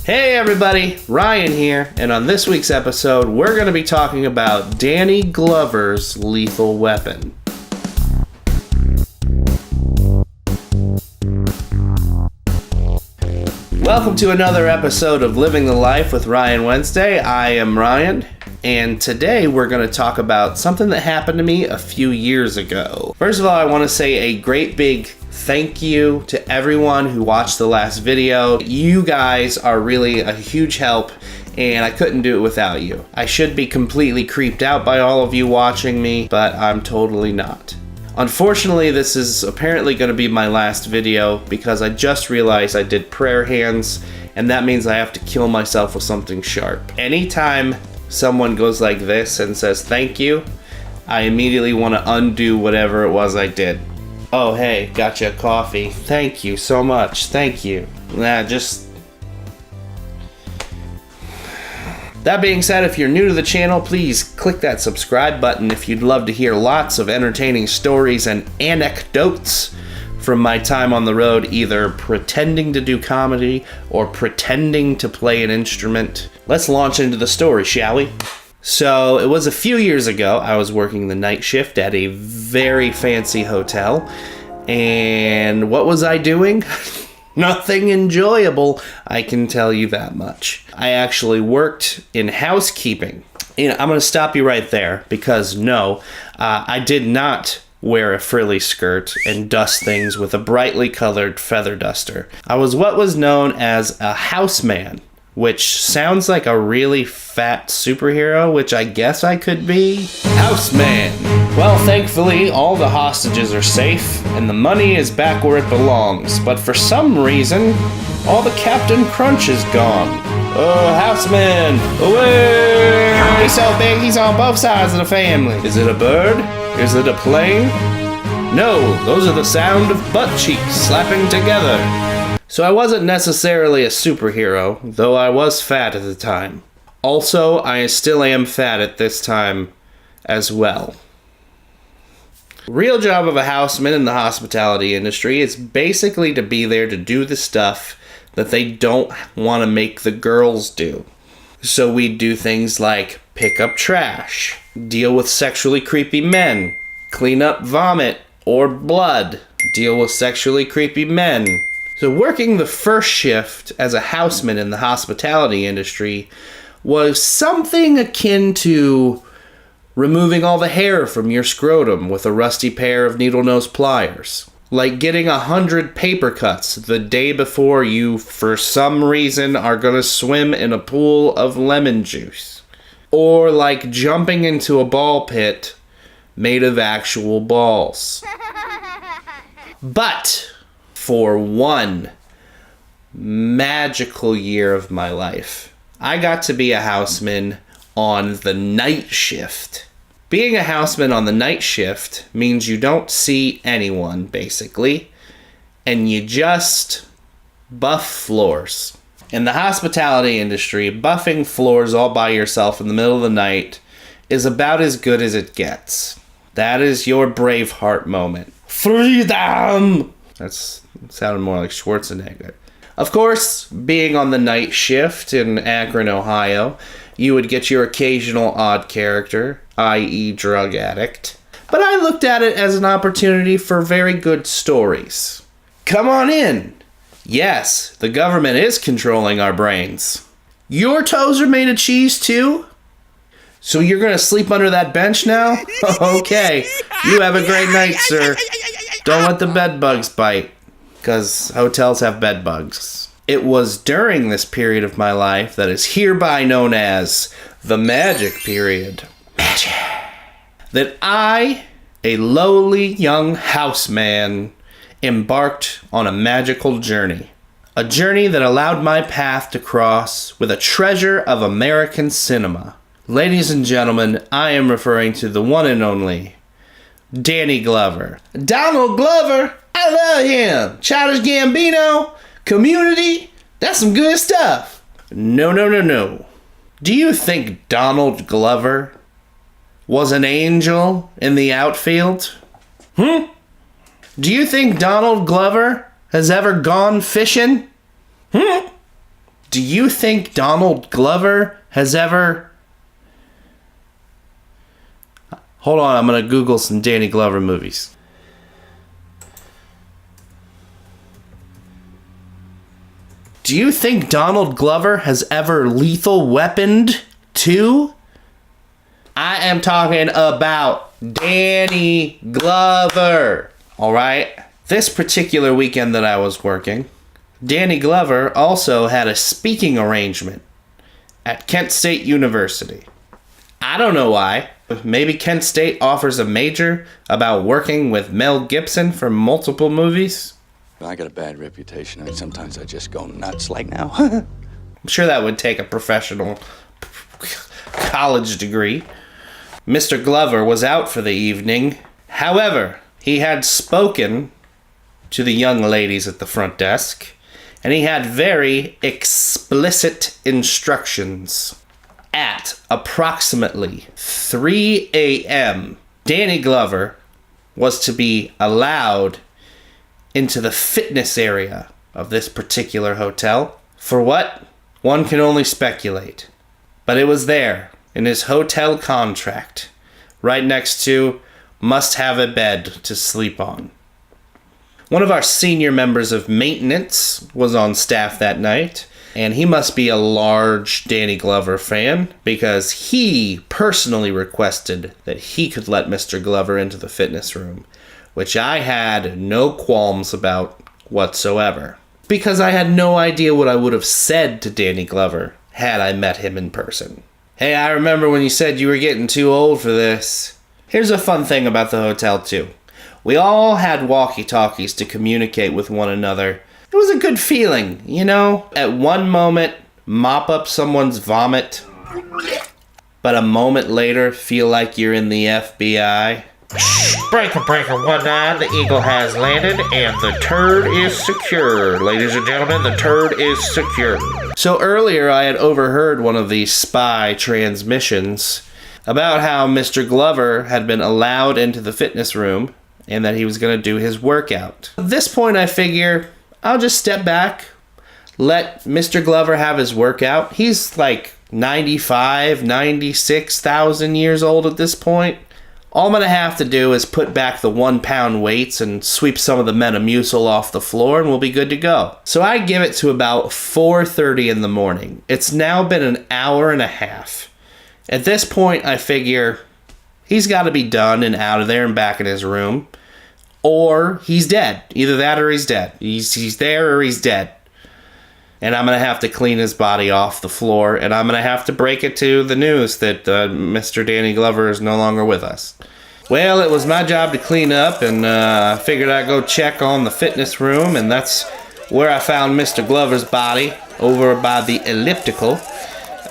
Hey everybody, Ryan here, and on this week's episode, we're going to be talking about Danny Glover's Lethal Weapon. Welcome to another episode of Living the Life with Ryan Wednesday. I am Ryan, and today we're going to talk about something that happened to me a few years ago. First of all, I want to say a great big thank you to everyone who watched the last video. You guys are really a huge help, and I couldn't do it without you. I should be completely creeped out by all of you watching me, but I'm totally not. Unfortunately, this is apparently going to be my last video because I just realized I did prayer hands, and that means I have to kill myself with something sharp. Anytime someone goes like this and says thank you, I immediately want to undo whatever it was I did. Oh, hey, got you a coffee. Thank you so much. Thank you. That being said, if you're new to the channel, please click that subscribe button if you'd love to hear lots of entertaining stories and anecdotes from my time on the road, either pretending to do comedy or pretending to play an instrument. Let's launch into the story, shall we? So, it was a few years ago. I was working the night shift at a very fancy hotel. And what was I doing? Nothing enjoyable, I can tell you that much. I actually worked in housekeeping. And I'm going to stop you right there because no, I did not wear a frilly skirt and dust things with a brightly colored feather duster. I was what was known as a houseman, which sounds like a really fat superhero, which I guess I could be. Houseman. Well, thankfully, all the hostages are safe, and the money is back where it belongs. But for some reason, all the Captain Crunch is gone. Oh, Houseman, away! He's so big, he's on both sides of the family. Is it a bird? Is it a plane? No, those are the sound of butt cheeks slapping together. So I wasn't necessarily a superhero, though I was fat at the time. Also, I still am fat at this time as well. Real job of a houseman in the hospitality industry is basically to be there to do the stuff that they don't want to make the girls do. So we do things like pick up trash, deal with sexually creepy men, clean up vomit or blood, deal with sexually creepy men. So working the first shift as a houseman in the hospitality industry was something akin to removing all the hair from your scrotum with a rusty pair of needle-nose pliers. Like getting 100 paper cuts the day before you, for some reason, are gonna swim in a pool of lemon juice. Or like jumping into a ball pit made of actual balls. But for one magical year of my life, I got to be a houseman on the night shift. Being a houseman on the night shift means you don't see anyone, basically, and you just buff floors. In the hospitality industry, buffing floors all by yourself in the middle of the night is about as good as it gets. That is your Braveheart moment. Freedom! That sounded more like Schwarzenegger. Of course, being on the night shift in Akron, Ohio, you would get your occasional odd character, i.e. drug addict. But I looked at it as an opportunity for very good stories. Come on in. Yes, the government is controlling our brains. Your toes are made of cheese too? So you're going to sleep under that bench now? Okay, you have a great night, sir. Don't let the bed bugs bite, because hotels have bed bugs. It was during this period of my life that is hereby known as the magic period. Magic. That I, a lowly young houseman, embarked on a magical journey. A journey that allowed my path to cross with a treasure of American cinema. Ladies and gentlemen, I am referring to the one and only Danny Glover. Donald Glover, I love him. Childish Gambino, Community, that's some good stuff. No. Do you think Donald Glover was an angel in the outfield? Do you think Donald Glover has ever gone fishing? Do you think Donald Glover has ever... Hold on, I'm going to Google some Danny Glover movies. Do you think Donald Glover has ever lethal weaponed 2? I am talking about Danny Glover. All right? This particular weekend that I was working, Danny Glover also had a speaking arrangement at Kent State University. I don't know why. Maybe Kent State offers a major about working with Mel Gibson for multiple movies. I got a bad reputation. I mean, sometimes I just go nuts like now. I'm sure that would take a professional college degree. Mr. Glover was out for the evening. However, he had spoken to the young ladies at the front desk, and he had very explicit instructions. At approximately 3 a.m., Danny Glover was to be allowed into the fitness area of this particular hotel. For what? One can only speculate. But it was there, in his hotel contract, right next to must have a bed to sleep on. One of our senior members of maintenance was on staff that night, and he must be a large Danny Glover fan, because he personally requested that he could let Mr. Glover into the fitness room, which I had no qualms about whatsoever, because I had no idea what I would have said to Danny Glover had I met him in person. Hey, I remember when you said you were getting too old for this. Here's a fun thing about the hotel, too. We all had walkie-talkies to communicate with one another. It was a good feeling, you know? At one moment, mop up someone's vomit, but a moment later, feel like you're in the FBI. Breaker, 1-9, the Eagle has landed, and the turd is secure. Ladies and gentlemen, the turd is secure. So earlier, I had overheard one of these spy transmissions about how Mr. Glover had been allowed into the fitness room and that he was going to do his workout. At this point, I figure I'll just step back, let Mr. Glover have his workout. He's like 95, 96,000 years old at this point. All I'm going to have to do is put back the 1-pound weights and sweep some of the Metamucil off the floor, and we'll be good to go. So I give it to about 4:30 in the morning. It's now been an hour and a half. At this point, I figure he's got to be done and out of there and back in his room, or he's dead. Either that or he's dead. He's there or he's dead. And I'm going to have to clean his body off the floor, and I'm going to have to break it to the news that Mr. Danny Glover is no longer with us. Well, it was my job to clean up, and I figured I'd go check on the fitness room, and that's where I found Mr. Glover's body, over by the elliptical.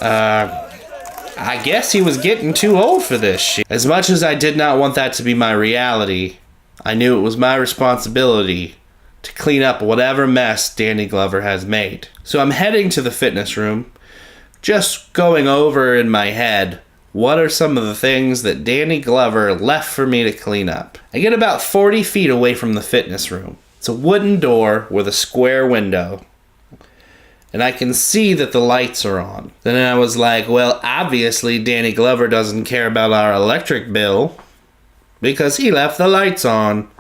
I guess he was getting too old for this shit. As much as I did not want that to be my reality, I knew it was my responsibility to clean up whatever mess Danny Glover has made. So I'm heading to the fitness room, just going over in my head, what are some of the things that Danny Glover left for me to clean up? I get about 40 feet away from the fitness room. It's a wooden door with a square window, and I can see that the lights are on. Then I was like, well, obviously Danny Glover doesn't care about our electric bill, because he left the lights on.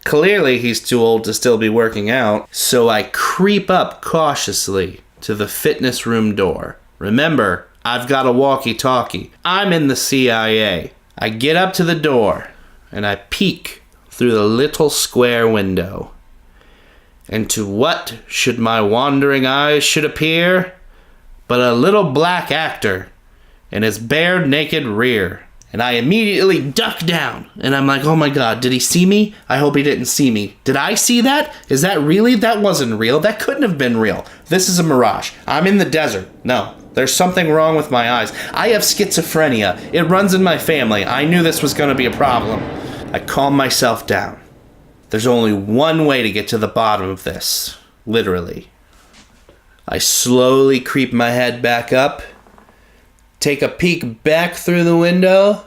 Clearly, he's too old to still be working out, so I creep up cautiously to the fitness room door. Remember, I've got a walkie-talkie. I'm in the CIA. I get up to the door, and I peek through the little square window. And to what should my wandering eyes should appear but a little black actor in his bare naked rear. And I immediately duck down, and I'm like, oh my god, did he see me? I hope he didn't see me. Did I see that? Is that really? That wasn't real. That couldn't have been real. This is a mirage. I'm in the desert. No, there's something wrong with my eyes. I have schizophrenia. It runs in my family. I knew this was going to be a problem. I calm myself down. There's only one way to get to the bottom of this. Literally. I slowly creep my head back up, take a peek back through the window.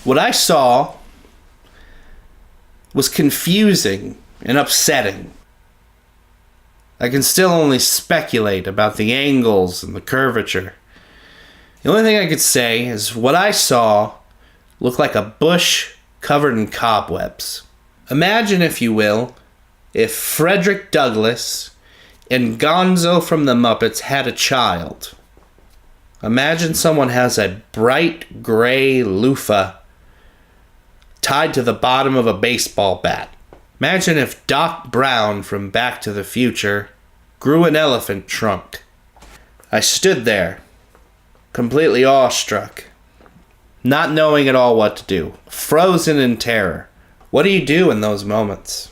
What I saw was confusing and upsetting. I can still only speculate about the angles and the curvature. The only thing I could say is what I saw looked like a bush covered in cobwebs. Imagine, if you will, if Frederick Douglass and Gonzo from the Muppets had a child. Imagine someone has a bright gray loofah tied to the bottom of a baseball bat. Imagine if Doc Brown from Back to the Future grew an elephant trunk. I stood there, completely awestruck, not knowing at all what to do, frozen in terror. What do you do in those moments?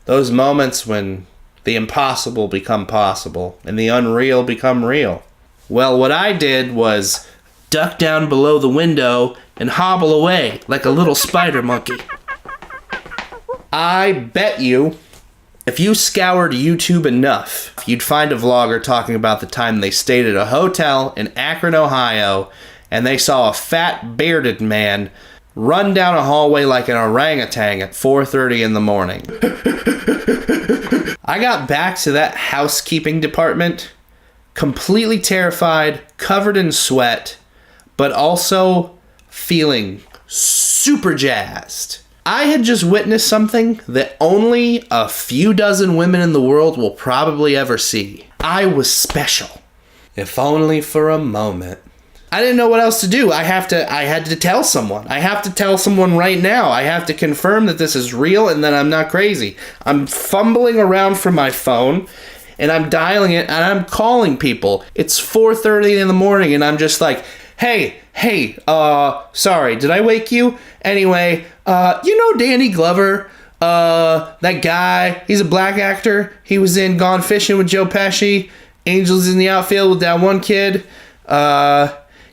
Those moments when the impossible become possible and the unreal become real. Well, what I did was duck down below the window and hobble away like a little spider monkey. I bet you, if you scoured YouTube enough, you'd find a vlogger talking about the time they stayed at a hotel in Akron, Ohio, and they saw a fat, bearded man run down a hallway like an orangutan at 4:30 in the morning. I got back to that housekeeping department completely terrified, covered in sweat, but also feeling super jazzed. I had just witnessed something that only a few dozen women in the world will probably ever see. I was special. If only for a moment. I didn't know what else to do. I had to tell someone. I have to tell someone right now. I have to confirm that this is real and that I'm not crazy. I'm fumbling around for my phone and I'm dialing it and I'm calling people. It's 4:30 in the morning and I'm just like, hey, sorry, did I wake you? Anyway, you know Danny Glover? That guy, he's a black actor. He was in Gone Fishing with Joe Pesci. Angels in the Outfield with that one kid.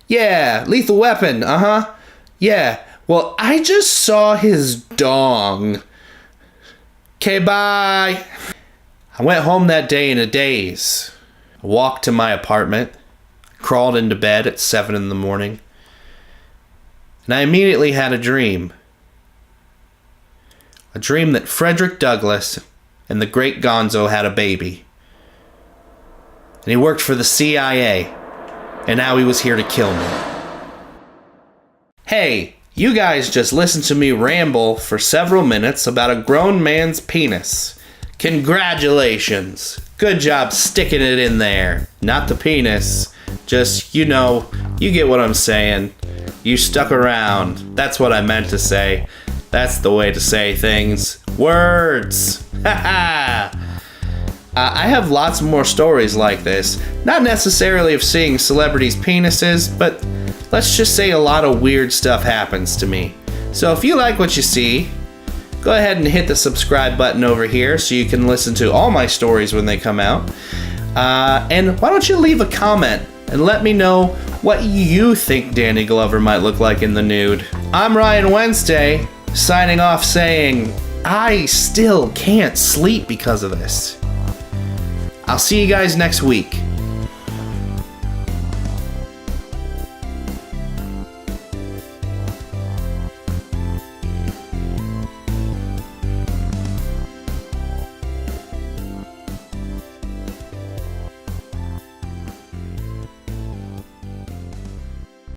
Yeah, Lethal Weapon, Yeah, well, I just saw his dong. Okay, bye. I went home that day in a daze. I walked to my apartment, crawled into bed at 7 in the morning, and I immediately had a dream. A dream that Frederick Douglass and the great Gonzo had a baby. And he worked for the CIA, and now he was here to kill me. Hey, you guys just listened to me ramble for several minutes about a grown man's penis. Congratulations. Good job sticking it in there. Not the penis. Just, you get what I'm saying. You stuck around. That's what I meant to say. That's the way to say things. Words. Ha ha. I have lots more stories like this. Not necessarily of seeing celebrities' penises, but let's just say a lot of weird stuff happens to me. So if you like what you see, go ahead and hit the subscribe button over here so you can listen to all my stories when they come out. And why don't you leave a comment and let me know what you think Danny Glover might look like in the nude. I'm Ryan Wednesday, signing off saying, I still can't sleep because of this. I'll see you guys next week.